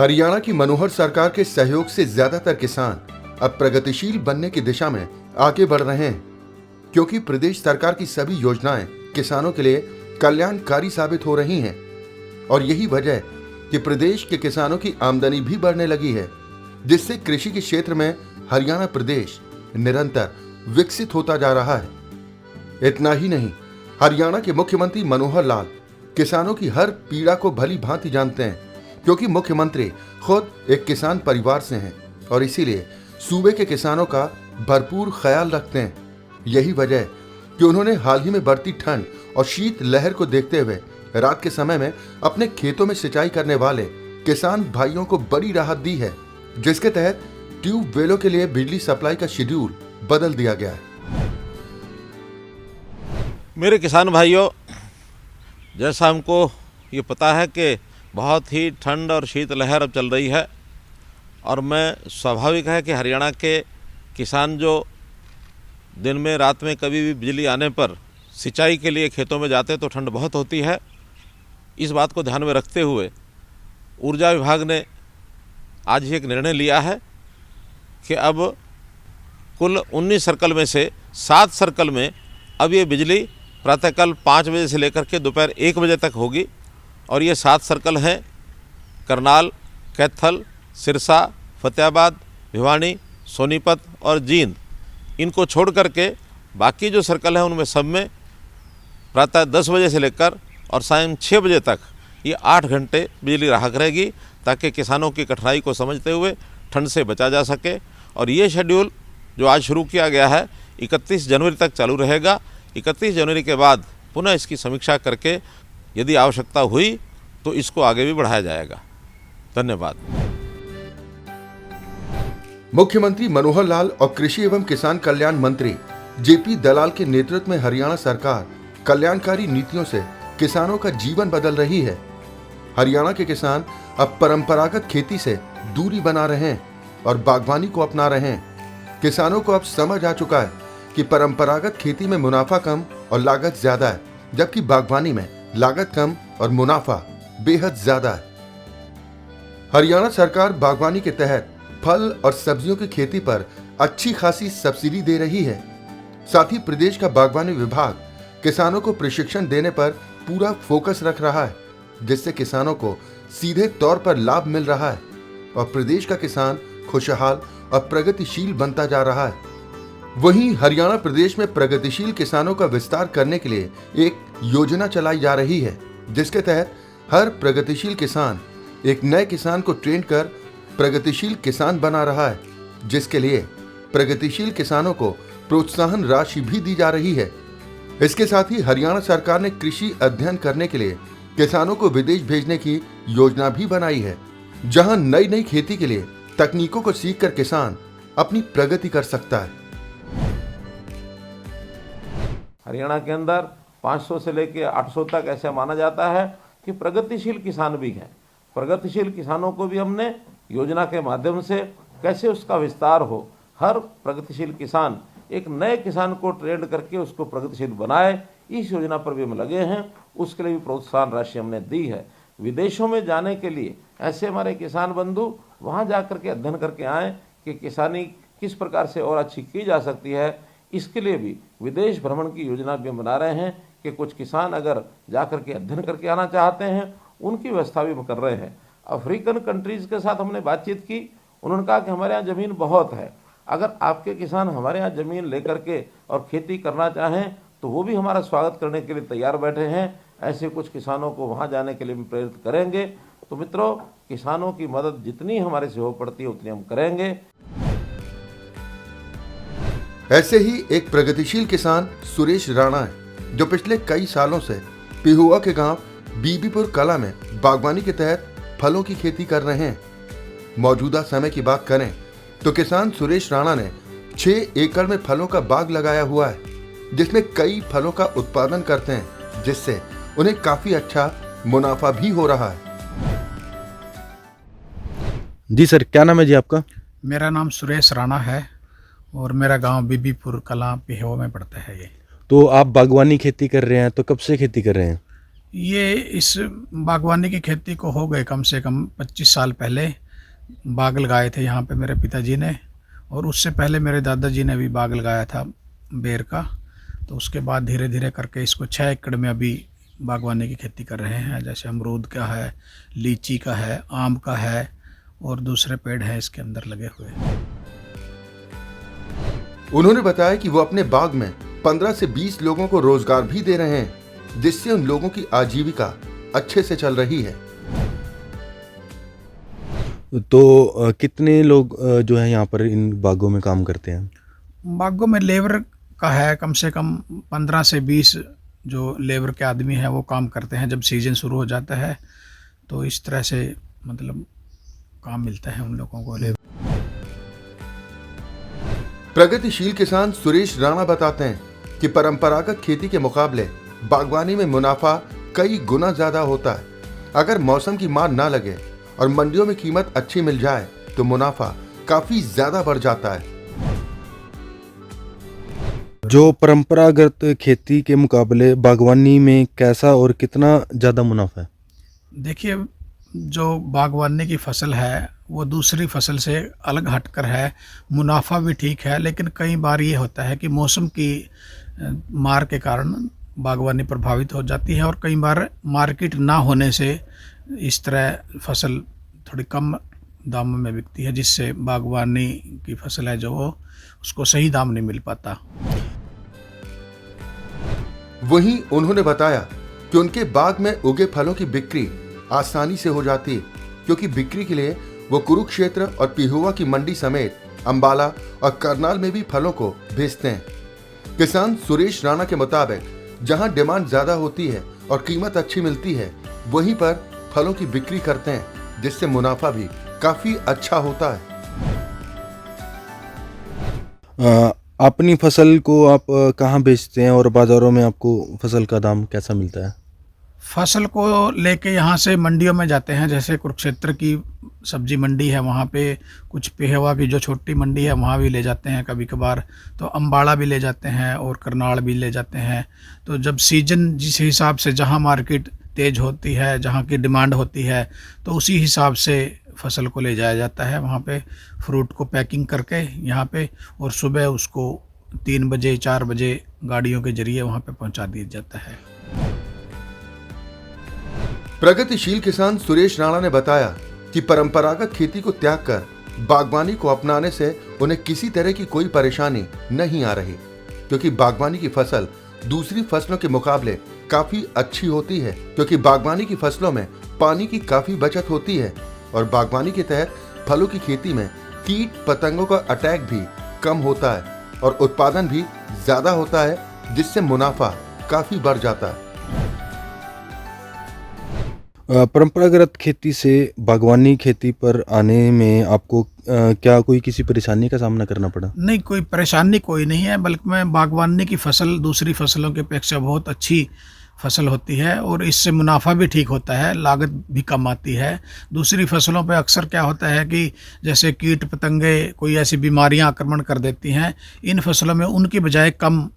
हरियाणा की मनोहर सरकार के सहयोग से ज्यादातर किसान अब प्रगतिशील बनने की दिशा में आगे बढ़ रहे हैं, क्योंकि प्रदेश सरकार की सभी योजनाएं किसानों के लिए कल्याणकारी साबित हो रही हैं। और यही वजह है कि प्रदेश के किसानों की आमदनी भी बढ़ने लगी है, जिससे कृषि के क्षेत्र में हरियाणा प्रदेश निरंतर विकसित होता जा रहा है। इतना ही नहीं, हरियाणा के मुख्यमंत्री मनोहर लाल किसानों की हर पीड़ा को भली भांति जानते हैं, क्योंकि मुख्यमंत्री खुद एक किसान परिवार से हैं और इसीलिए सूबे के किसानों का भरपूर ख्याल रखते हैं। यही वजह है कि उन्होंने हाल ही में बढ़ती ठंड और शीत लहर को देखते हुए रात के समय में अपने खेतों में सिंचाई करने वाले किसान भाइयों को बड़ी राहत दी है, जिसके तहत ट्यूबवेलों के लिए बिजली सप्लाई का शेड्यूल बदल दिया गया है। मेरे किसान भाइयों, जैसा हमको ये पता है कि बहुत ही ठंड और शीत लहर अब चल रही है और मैं स्वाभाविक है कि हरियाणा के किसान जो दिन में रात में कभी भी बिजली आने पर सिंचाई के लिए खेतों में जाते तो ठंड बहुत होती है। इस बात को ध्यान में रखते हुए ऊर्जा विभाग ने आज ही एक निर्णय लिया है कि अब कुल 19 सर्कल में से 7 सर्कल में अब ये बिजली प्रातःकाल 5 बजे से लेकर के दोपहर 1 बजे तक होगी। और ये 7 सर्कल हैं करनाल, कैथल, सिरसा, फतेहाबाद, भिवानी, सोनीपत और जींद। इनको छोड़ करके बाकी जो सर्कल हैं उनमें सब में प्रातः 10 बजे से लेकर और सायं 6 बजे तक ये 8 घंटे बिजली रहा करेगी, ताकि किसानों की कठिनाई को समझते हुए ठंड से बचा जा सके। और ये शेड्यूल जो आज शुरू किया गया है 31 जनवरी तक चालू रहेगा। 31 जनवरी के बाद पुनः इसकी समीक्षा करके यदि आवश्यकता हुई तो इसको आगे भी बढ़ाया जाएगा। धन्यवाद। मुख्यमंत्री मनोहर लाल और कृषि एवं किसान कल्याण मंत्री जेपी दलाल के नेतृत्व में हरियाणा सरकार कल्याणकारी नीतियों से किसानों का जीवन बदल रही है। हरियाणा के किसान अब परंपरागत खेती से दूरी बना रहे हैं और बागवानी को अपना रहे हैं। किसानों को अब समझ आ चुका है कि परंपरागत खेती में मुनाफा कम और लागत ज्यादा है, जबकि बागवानी में लागत कम और मुनाफा बेहद ज्यादा है। हरियाणा सरकार बागवानी के तहत फल और सब्जियों की खेती पर अच्छी खासी सब्सिडी दे रही है। साथ ही प्रदेश का बागवानी विभाग किसानों को प्रशिक्षण देने पर पूरा फोकस रख रहा है, जिससे किसानों को सीधे तौर पर लाभ मिल रहा है और प्रदेश का किसान खुशहाल और प्रगतिशील बनता जा रहा है। वहीं हरियाणा प्रदेश में प्रगतिशील किसानों का विस्तार करने के लिए एक योजना चलाई जा रही है, जिसके तहत हर प्रगतिशील किसान एक नए किसान को ट्रेन कर प्रगतिशील किसान बना रहा है, जिसके लिए प्रगतिशील किसानों को प्रोत्साहन राशि भी दी जा रही है। इसके साथ ही हरियाणा सरकार ने कृषि अध्ययन करने के लिए किसानों को विदेश भेजने की योजना भी बनाई है, जहां नई नई खेती के लिए तकनीकों को सीखकर किसान अपनी प्रगति कर सकता है। हरियाणा के अंदर 500 से लेकर 800 तक ऐसा माना जाता है कि प्रगतिशील किसान भी हैं। प्रगतिशील किसानों को भी हमने योजना के माध्यम से कैसे उसका विस्तार हो, हर प्रगतिशील किसान एक नए किसान को ट्रेन करके उसको प्रगतिशील बनाए, इस योजना पर भी हम लगे हैं। उसके लिए भी प्रोत्साहन राशि हमने दी है। विदेशों में जाने के लिए ऐसे हमारे किसान बंधु वहाँ जा करके अध्ययन करके आएँ कि किसानी किस प्रकार से और अच्छी की जा सकती है। इसके लिए भी विदेश भ्रमण की योजना भी हम बना रहे हैं कि कुछ किसान अगर जा करके अध्ययन करके आना चाहते हैं, उनकी व्यवस्था भी हम कर रहे हैं। अफ्रीकन कंट्रीज़ के साथ हमने बातचीत की, उन्होंने कहा कि हमारे यहाँ ज़मीन बहुत है, अगर आपके किसान हमारे यहाँ ज़मीन लेकर के और खेती करना चाहें तो वो भी हमारा स्वागत करने के लिए तैयार बैठे हैं। ऐसे कुछ किसानों को वहाँ जाने के लिए भी प्रेरित करेंगे। तो मित्रों, किसानों की मदद जितनी हमारे से हो पड़ती है उतनी हम करेंगे। ऐसे ही एक प्रगतिशील किसान सुरेश राणा है, जो पिछले कई सालों से पिहुआ के गांव बीबीपुर कला में बागवानी के तहत फलों की खेती कर रहे हैं। मौजूदा समय की बात करें तो किसान सुरेश राणा ने 6 एकड़ में फलों का बाग लगाया हुआ है, जिसमें कई फलों का उत्पादन करते हैं, जिससे उन्हें काफी अच्छा मुनाफा भी हो रहा है। जी सर, क्या नाम है जी आपका? मेरा नाम सुरेश राणा है और मेरा गांव बीबीपुर कला पिहुआ में पड़ता है। ये तो आप बागवानी खेती कर रहे हैं, तो कब से खेती कर रहे हैं? ये इस बागवानी की खेती को हो गए कम से कम 25 साल पहले। बाग लगाए थे यहाँ पे मेरे पिताजी ने, और उससे पहले मेरे दादाजी ने भी बाग लगाया था बेर का। तो उसके बाद धीरे धीरे करके इसको 6 एकड़ में अभी बागवानी की खेती कर रहे हैं। जैसे अमरूद का है, लीची का है, आम का है, और दूसरे पेड़ हैं इसके अंदर लगे हुए। उन्होंने बताया कि वो अपने बाग में 15 से 20 लोगों को रोजगार भी दे रहे हैं, जिससे उन लोगों की आजीविका अच्छे से चल रही है। तो कितने लोग जो है यहाँ पर इन बागों में काम करते हैं? बागों में लेबर का है कम से कम 15 से 20 जो लेबर के आदमी हैं वो काम करते हैं। जब सीजन शुरू हो जाता है तो इस तरह से मतलब काम मिलता है उन लोगों को। लेबर प्रगतिशील किसान सुरेश राणा बताते हैं कि परंपरागत खेती के मुकाबले बागवानी में मुनाफा कई गुना ज्यादा होता है। अगर मौसम की मार ना लगे और मंडियों में कीमत अच्छी मिल जाए तो मुनाफा काफी ज्यादा बढ़ जाता है। जो परंपरागत खेती के मुकाबले बागवानी में कैसा और कितना ज़्यादा मुनाफा है? देखिए, जो बागवानी की फसल है वो दूसरी फसल से अलग हटकर है। मुनाफा भी ठीक है, लेकिन कई बार ये होता है कि मौसम की मार के कारण बागवानी प्रभावित हो जाती है, और कई बार मार्केट ना होने से इस तरह फसल थोड़ी कम दाम में बिकती है, जिससे बागवानी की फसल है जो उसको सही दाम नहीं मिल पाता। वहीं उन्होंने बताया कि उनके बाग में उगे फलों की बिक्री आसानी से हो जाती है, क्योंकि बिक्री के लिए वो कुरुक्षेत्र और पिहुआ की मंडी समेत अंबाला और करनाल में भी फलों को भेजते हैं। किसान सुरेश राणा के मुताबिक जहां डिमांड ज्यादा होती है और कीमत अच्छी मिलती है, वहीं पर फलों की बिक्री करते हैं, जिससे मुनाफा भी काफी अच्छा होता है। अपनी फसल को आप कहाँ बेचते हैं और बाज़ारों में आपको फसल का दाम कैसा मिलता है? फसल को लेके यहाँ से मंडियों में जाते हैं। जैसे कुरुक्षेत्र की सब्जी मंडी है, वहाँ पे कुछ पेहवा की जो छोटी मंडी है वहाँ भी ले जाते हैं कभी कभार। तो अम्बाड़ा भी ले जाते हैं और करनाल भी ले जाते हैं। तो जब सीजन जिस हिसाब से जहाँ मार्केट तेज होती है, जहाँ की डिमांड होती है, तो उसी हिसाब से फसल को ले जाया जाता है वहाँ पे, फ्रूट को पैकिंग करके यहाँ पे, और सुबह उसको 3 बजे 4 बजे गाड़ियों के जरिए वहाँ पे पहुँचा दिया जाता है। प्रगतिशील किसान सुरेश राणा ने बताया कि परंपरागत खेती को त्याग कर बागवानी को अपनाने से उन्हें किसी तरह की कोई परेशानी नहीं आ रही, क्योंकि बागवानी की फसल दूसरी फसलों के मुकाबले काफी अच्छी होती है, क्योंकि बागवानी की फसलों में पानी की काफी बचत होती है और बागवानी के तहत फलों की खेती में कीट पतंगों का अटैक भी कम होता है और उत्पादन भी ज्यादा होता है, जिससे मुनाफा काफी बढ़ जाता है। परंपरागत खेती से बागवानी खेती पर आने में आपको क्या कोई किसी परेशानी का सामना करना पड़ा? नहीं, कोई परेशानी कोई नहीं है, बल्कि मैं बागवानी की फसल दूसरी फसलों की अपेक्षा बहुत अच्छी फसल होती है और इससे मुनाफा भी ठीक होता है, लागत भी कम आती है। दूसरी फसलों पे अक्सर क्या होता है कि जैसे कीट पतंगे कोई ऐसी बीमारियां आक्रमण कर देती हैं, इन फसलों में उनकी बजाय कम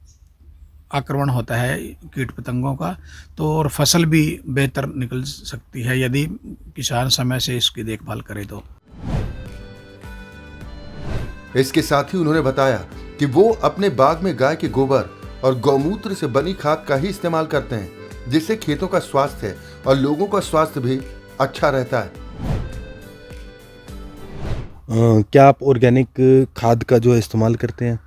आक्रमण होता है कीट पतंगों का, तो और फसल भी बेहतर निकल सकती है यदि किसान समय से इसकी देखभाल करे तो। इसके साथ ही उन्होंने बताया कि वो अपने बाग में गाय के गोबर और गौमूत्र से बनी खाद का ही इस्तेमाल करते हैं, जिससे खेतों का स्वास्थ्य और लोगों का स्वास्थ्य भी अच्छा रहता है। क्या आप ऑर्गेनिक खाद का जो इस्तेमाल करते हैं?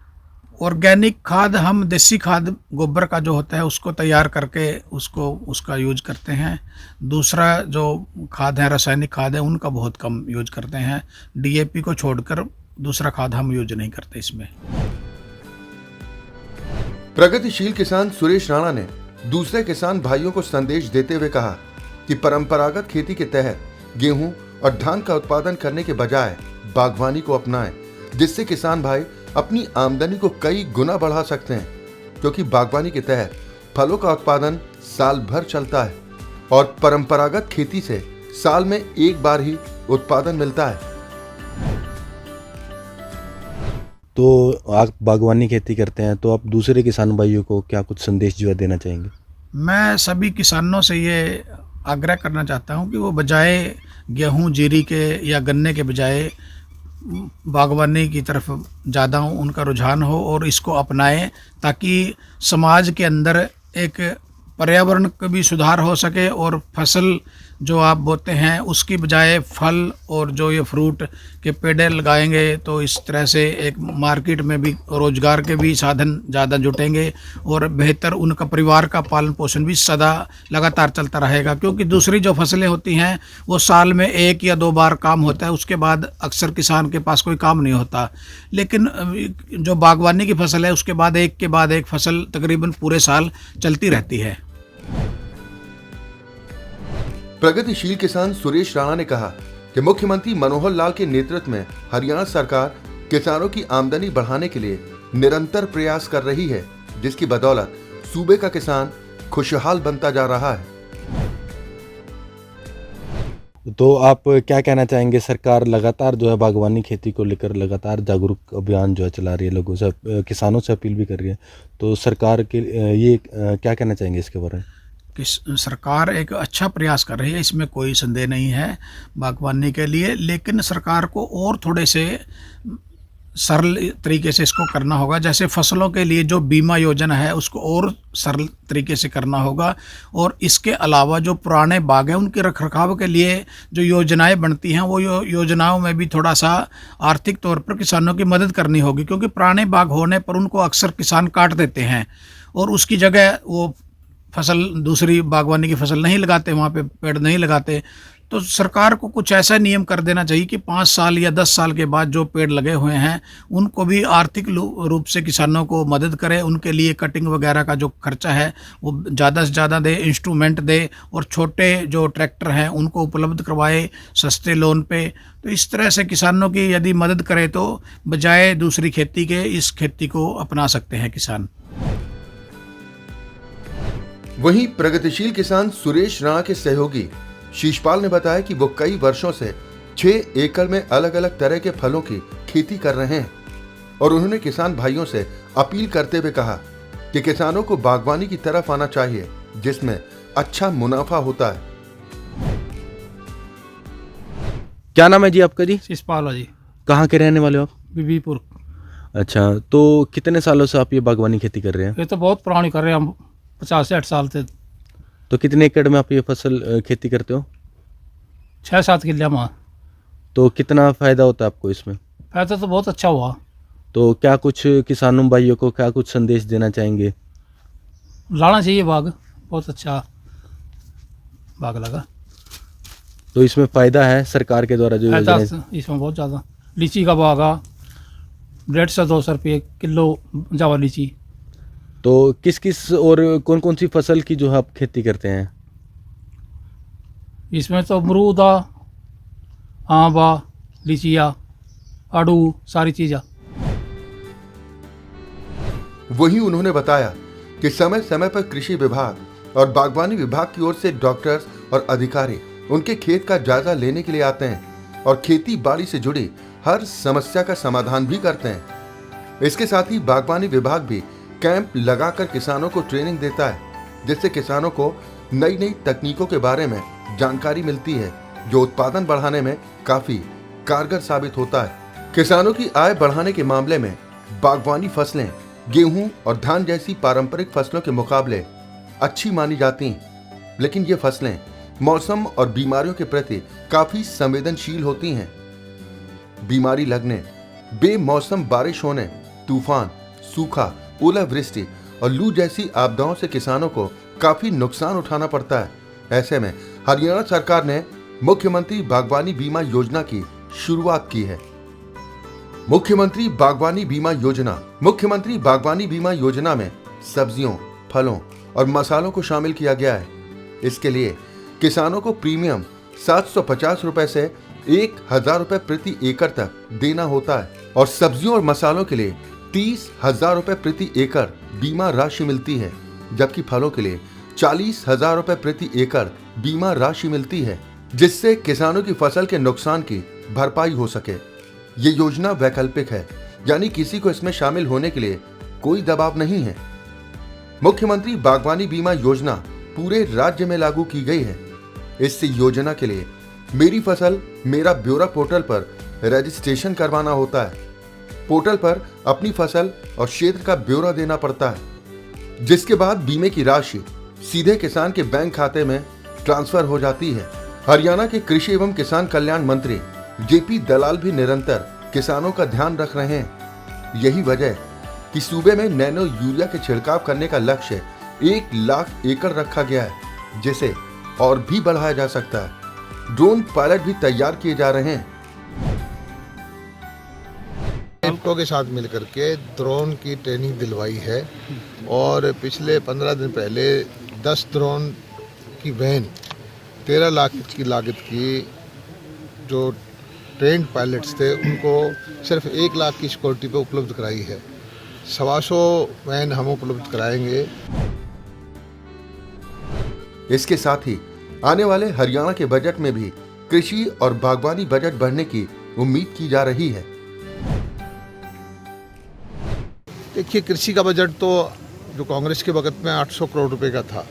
ऑर्गेनिक खाद हम देसी खाद गोबर का जो होता है उसको तैयार करके उसका यूज करते हैं। दूसरा जो खाद है, रासायनिक खाद है, उनका बहुत कम यूज करते हैं। डीएपी को छोड़कर दूसरा खाद हम यूज नहीं करते इसमें। प्रगतिशील किसान सुरेश राणा ने दूसरे किसान भाइयों को संदेश देते हुए कहा कि परंपरागत खेती के तहत गेहूं और धान का उत्पादन करने के बजाय बागवानी को अपनाएं, जिससे किसान भाई अपनी आमदनी को कई गुना बढ़ा सकते हैं, क्योंकि बागवानी के तहत फलों का उत्पादन साल भर चलता है और परंपरागत खेती से साल में एक बार ही उत्पादन मिलता है। तो आप बागवानी खेती करते हैं, तो आप दूसरे किसान भाइयों को क्या कुछ संदेश जो है देना चाहेंगे? मैं सभी किसानों से ये आग्रह करना चाहता हूँ कि वो बजाय गेहूँ जीरी के या गन्ने के बजाय बागवानी की तरफ ज़्यादा उनका रुझान हो और इसको अपनाएं, ताकि समाज के अंदर एक पर्यावरण का भी सुधार हो सके और फसल जो आप बोते हैं उसकी बजाय फल और जो ये फ्रूट के पेड़ लगाएंगे तो इस तरह से एक मार्केट में भी रोजगार के भी साधन ज़्यादा जुटेंगे और बेहतर उनका परिवार का पालन पोषण भी सदा लगातार चलता रहेगा। क्योंकि दूसरी जो फसलें होती हैं वो साल में 1 या 2 बार काम होता है, उसके बाद अक्सर किसान के पास कोई काम नहीं होता। लेकिन जो बागवानी की फसल है उसके बाद एक के बाद एक फसल तकरीबन पूरे साल चलती रहती है। प्रगतिशील किसान सुरेश राणा ने कहा कि मुख्यमंत्री मनोहर लाल के नेतृत्व में हरियाणा सरकार किसानों की आमदनी बढ़ाने के लिए निरंतर प्रयास कर रही है, जिसकी बदौलत सूबे का किसान खुशहाल बनता जा रहा है। तो आप क्या कहना चाहेंगे? सरकार लगातार जो है बागवानी खेती को लेकर लगातार जागरूक अभियान जो है चला रही है, लोगों से किसानों से अपील भी कर रही है, तो सरकार के ये क्या कहना चाहेंगे इसके बारे में? कि सरकार एक अच्छा प्रयास कर रही है, इसमें कोई संदेह नहीं है बागवानी के लिए, लेकिन सरकार को और थोड़े से सरल तरीके से इसको करना होगा। जैसे फसलों के लिए जो बीमा योजना है उसको और सरल तरीके से करना होगा, और इसके अलावा जो पुराने बाग हैं उनके रखरखाव के लिए जो योजनाएं बनती हैं वो योजनाओं में भी थोड़ा सा आर्थिक तौर पर किसानों की मदद करनी होगी। क्योंकि पुराने बाग होने पर उनको अक्सर किसान काट देते हैं और उसकी जगह वो फसल दूसरी बागवानी की फसल नहीं लगाते, वहाँ पे पेड़ नहीं लगाते। तो सरकार को कुछ ऐसा नियम कर देना चाहिए कि 5 साल या 10 साल के बाद जो पेड़ लगे हुए हैं उनको भी आर्थिक रूप से किसानों को मदद करे, उनके लिए कटिंग वगैरह का जो खर्चा है वो ज़्यादा से ज़्यादा दे, इंस्ट्रूमेंट दे, और छोटे जो ट्रैक्टर हैं उनको उपलब्ध करवाए सस्ते लोन पे। तो इस तरह से किसानों की यदि मदद करे तो बजाय दूसरी खेती के इस खेती को अपना सकते हैं किसान। वहीं प्रगतिशील किसान सुरेश राणा के सहयोगी शीशपाल ने बताया कि वो कई वर्षों से 6 एकड़ में अलग अलग तरह के फलों की खेती कर रहे हैं, और उन्होंने किसान भाइयों से अपील करते हुए कहा कि किसानों को बागवानी की तरफ आना चाहिए, जिसमें अच्छा मुनाफा होता है। क्या नाम है जी आपका? जी शीशपाल जी। कहाँ के रहने वाले हो आप? बीबीपुर। अच्छा, तो कितने सालों से आप ये बागवानी खेती कर रहे हैं? ये तो बहुत पुरानी कर रहे हैं हम, 50 से 60 साल से। तो कितने एकड़ में आप ये फसल खेती करते हो? 6-7 किले में। तो कितना फ़ायदा होता है आपको इसमें? फायदा तो बहुत अच्छा हुआ। तो क्या कुछ किसानों भाइयों को क्या कुछ संदेश देना चाहेंगे? लाना चाहिए बाग, बहुत अच्छा बाग लगा। तो इसमें फ़ायदा है सरकार के द्वारा जो फायदा योजनाएं? इसमें बहुत ज़्यादा। लीची का बाग आ 150 से 200 रुपये किलो जावा लीची। तो किस किस और कौन कौन सी फसल की जो आप खेती करते हैं? इसमें तो अमरूद आ, आम आ, लीचिया, आड़ू, सारी चीज़ें। वहीं उन्होंने बताया कि समय समय पर कृषि विभाग और बागवानी विभाग की ओर से डॉक्टर्स और अधिकारी उनके खेत का जायजा लेने के लिए आते हैं और खेती बाड़ी से जुड़ी हर समस्या का समाधान भी करते हैं। इसके साथ ही बागवानी विभाग भी कैंप लगाकर किसानों को ट्रेनिंग देता है, जिससे किसानों को नई नई तकनीकों के बारे में जानकारी मिलती है, जो उत्पादन बढ़ाने में काफी कारगर साबित होता है। किसानों की आय बढ़ाने के मामले में बागवानी फसलें गेहूं और धान जैसी पारंपरिक फसलों के मुकाबले अच्छी मानी जाती हैं, लेकिन ये फसलें मौसम और बीमारियों के प्रति काफी संवेदनशील होती हैं। बीमारी लगने, बेमौसम बारिश होने, तूफान, सूखा, ओलावृष्टि और लू जैसी आपदाओं से किसानों को काफी नुकसान उठाना पड़ता है। ऐसे में हरियाणा सरकार ने मुख्यमंत्री बागवानी बीमा योजना की शुरुआत की है। मुख्यमंत्री बागवानी बीमा योजना में सब्जियों, फलों और मसालों को शामिल किया गया है। इसके लिए किसानों को प्रीमियम 750 रुपए से 1000 रुपए प्रति एकड़ तक देना होता है, और सब्जियों और मसालों के लिए 30,000 रुपए प्रति एकड़ बीमा राशि मिलती है, जबकि फलों के लिए 40,000 रुपए प्रति एकड़ बीमा राशि मिलती है, जिससे किसानों की फसल के नुकसान की भरपाई हो सके। ये योजना वैकल्पिक है, यानी किसी को इसमें शामिल होने के लिए कोई दबाव नहीं है। मुख्यमंत्री बागवानी बीमा योजना पूरे राज्य में लागू की गई है। इस योजना के लिए मेरी फसल मेरा ब्यौरा पोर्टल पर रजिस्ट्रेशन करवाना होता है। पोर्टल पर अपनी फसल और क्षेत्र का ब्यौरा देना पड़ता है, जिसके बाद बीमे की राशि सीधे किसान के बैंक खाते में ट्रांसफर हो जाती है। हरियाणा के कृषि एवं किसान कल्याण मंत्री जेपी दलाल भी निरंतर किसानों का ध्यान रख रहे हैं। यही वजह कि सूबे में नैनो यूरिया के छिड़काव करने का लक्ष्य 1 लाख एकड़ रखा गया है, जिसे और भी बढ़ाया जा सकता है। ड्रोन पायलट भी तैयार किए जा रहे हैं। इफ्को के साथ मिलकर के ड्रोन की ट्रेनिंग दिलवाई है और पिछले 15 दिन पहले 10 ड्रोन की वैन 13 लाख की लागत की जो ट्रेंड पायलट्स थे उनको सिर्फ 1 लाख की सिक्योरिटी पे उपलब्ध कराई है। 125 वैन हम उपलब्ध कराएंगे। इसके साथ ही आने वाले हरियाणा के बजट में भी कृषि और बागवानी बजट बढ़ने की उम्मीद की जा रही है। देखिए, कृषि का बजट तो जो कांग्रेस के वक्त में 800 करोड़ रुपए का था,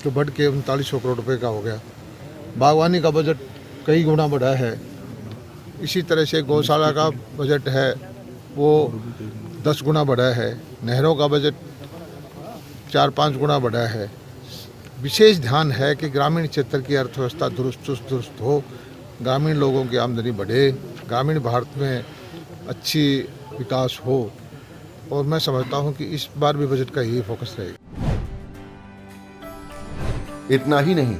जो बढ़ के 3900 करोड़ रुपए का हो गया। बागवानी का बजट कई गुना बढ़ा है। इसी तरह से गौशाला का बजट है वो 10 गुना बढ़ा है। नहरों का बजट 4-5 गुना बढ़ा है। विशेष ध्यान है कि ग्रामीण क्षेत्र की अर्थव्यवस्था दुरुस्त हो, ग्रामीण लोगों की आमदनी बढ़े, ग्रामीण भारत में अच्छी विकास हो, और मैं समझता हूं कि इस बार भी बजट का यही फोकस रहेगा। इतना ही नहीं,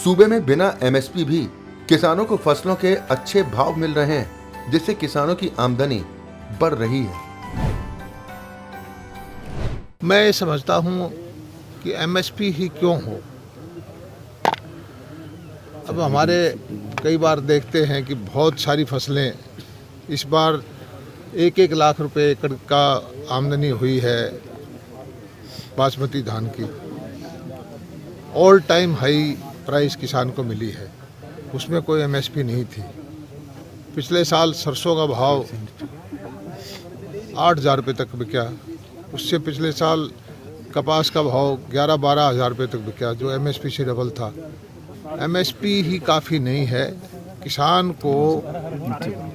सूबे में बिना एमएसपी भी किसानों को फसलों के अच्छे भाव मिल रहे हैं, जिससे किसानों की आमदनी बढ़ रही है। मैं ये समझता हूं कि एमएसपी ही क्यों हो। अब हमारे कई बार देखते हैं कि बहुत सारी फसलें इस बार 1-1 लाख रुपए एकड़ का आमदनी हुई है बासमती धान की। ऑल टाइम हाई प्राइस किसान को मिली है, उसमें कोई एमएसपी नहीं थी। पिछले साल सरसों का भाव 8,000 रुपये तक बिका। उससे पिछले साल कपास का भाव 11-12 हज़ार रुपये तक बिका, जो एमएसपी से डबल था। एमएसपी ही काफ़ी नहीं है। किसान को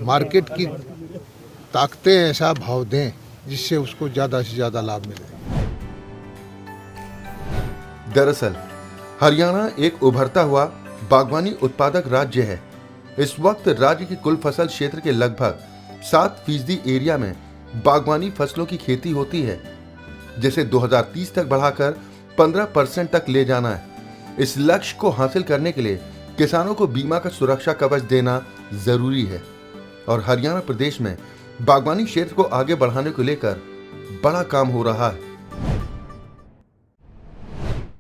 मार्केट की ताकतें ऐसा भाव दें जिससे उसको ज़्यादा से ज़्यादा लाभ मिले। दरअसल हरियाणा एक उभरता हुआ बागवानी उत्पादक राज्य है। इस वक्त राज्य की कुल फसल क्षेत्र के लगभग 7% एरिया में बागवानी फसलों की खेती होती है, जिसे 2030 तक बढ़ाकर 15% तक ले जाना है। इस लक्ष्य को हासिल करने के लिए किसानों को बीमा का सुरक्षा कवच देना जरूरी है और हरियाणा प्रदेश में बागवानी क्षेत्र को आगे बढ़ाने को लेकर बड़ा काम हो रहा है।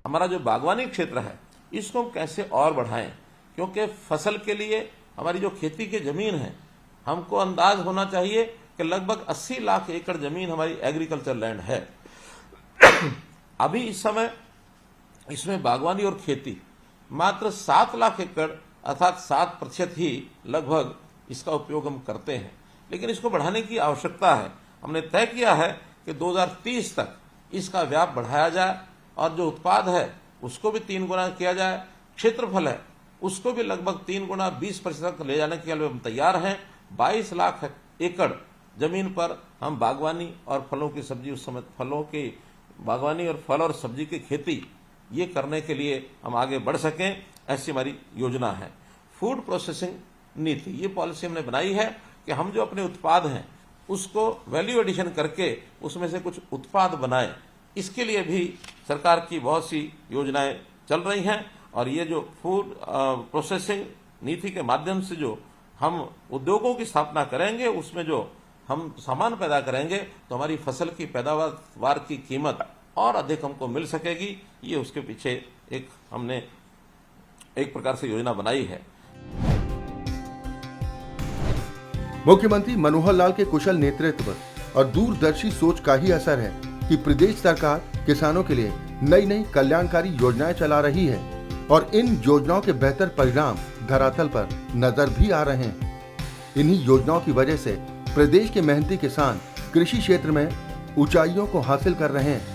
हमारा जो बागवानी क्षेत्र है इसको हम कैसे और बढ़ाएं, क्योंकि फसल के लिए हमारी जो खेती की जमीन है, हमको अंदाज होना चाहिए कि लगभग 80 लाख एकड़ जमीन हमारी एग्रीकल्चर लैंड है। अभी इस समय इसमें बागवानी और खेती मात्र 7 लाख एकड़ अर्थात 7% ही लगभग इसका उपयोग हम करते हैं, लेकिन इसको बढ़ाने की आवश्यकता है। हमने तय किया है कि 2030 तक इसका व्याप बढ़ाया जाए और जो उत्पाद है उसको भी 3 गुना किया जाए, क्षेत्रफल है उसको भी लगभग 3 गुना 20% तक ले जाने के लिए हम तैयार हैं। 22 लाख एकड़ जमीन पर हम बागवानी और फलों की सब्जी, उस समय फलों की बागवानी और फल और सब्जी की खेती ये करने के लिए हम आगे बढ़ सकें, ऐसी हमारी योजना है। फूड प्रोसेसिंग नीति, ये पॉलिसी हमने बनाई है कि हम जो अपने उत्पाद हैं उसको वैल्यू एडिशन करके उसमें से कुछ उत्पाद बनाएं। इसके लिए भी सरकार की बहुत सी योजनाएं चल रही हैं और ये जो फूड प्रोसेसिंग नीति के माध्यम से जो हम उद्योगों की स्थापना करेंगे, उसमें जो हम सामान पैदा करेंगे तो हमारी फसल की पैदावार की कीमत और अधिक हमको मिल सकेगी। ये उसके पीछे एक हमने एक प्रकार से योजना बनाई है। मुख्यमंत्री मनोहर लाल के कुशल नेतृत्व और दूरदर्शी सोच का ही असर है कि प्रदेश सरकार किसानों के लिए नई नई कल्याणकारी योजनाएं चला रही है और इन योजनाओं के बेहतर परिणाम धरातल पर नजर भी आ रहे हैं। इन्हीं योजनाओं की वजह से प्रदेश के मेहनती किसान कृषि क्षेत्र में ऊंचाइयों को हासिल कर रहे हैं।